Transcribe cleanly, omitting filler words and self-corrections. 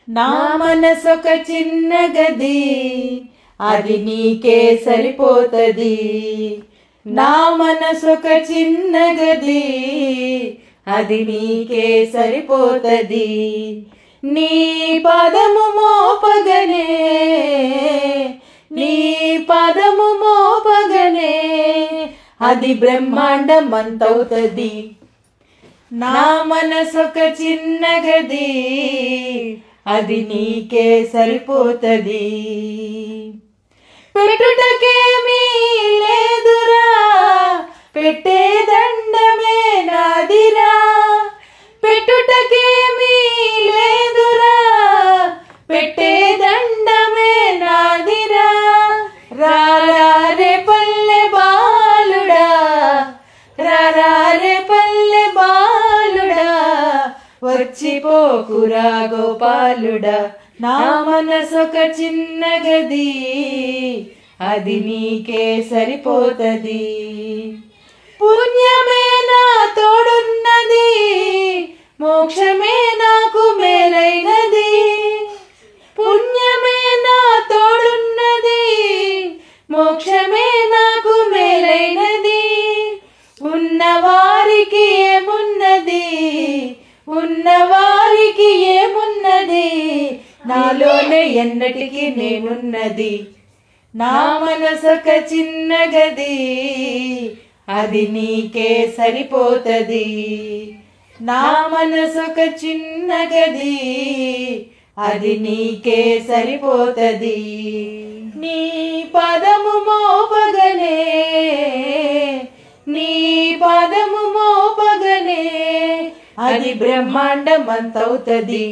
నా మనసొక చిన్న గది, అది నీకే సరిపోతది. నా మనసొక చిన్న గది, అది నీకే సరిపోతది. నీ పదము మోపగనే, నీ పదము మోపగనే, అది బ్రహ్మాండం అంతవుతది. నా మనసొక చిన్న గది, అది నీకే సరిపోతది. పెట్టుటకేమీ లేదురా, పెట్టే దండమే నాదిరా. పెట్టుటకేమీ లేదురా, పెట్టే దండమే నాదిరా. రారే పల్లె బాలుడా, రారే పల్లె బాలుడా, వచ్చిపోకురా గోపాలుడా. నా మనసొక చిన్న గది, అది నీకే సరిపోతది. పుణ్యమే నా తోడున్నది, మోక్షమే నాకు మేలైనది. పుణ్యమే నా తోడున్నది, మోక్షమే నాకు మేలైనది. ఉన్నవారికి ఏమున్నది, ఉన్నవారికి ఏమున్నది, నాలోనే ఎన్నటికీ నేనున్నది. నా మనసొక చిన్న గది, అది నీకే సరిపోతది. నా మనసొక చిన్న గది, అది నీకే సరిపోతది. నీ పదము మోపగనే, నీ పదము మోపగనే, అది బ్రహ్మాండం అంతవుతది.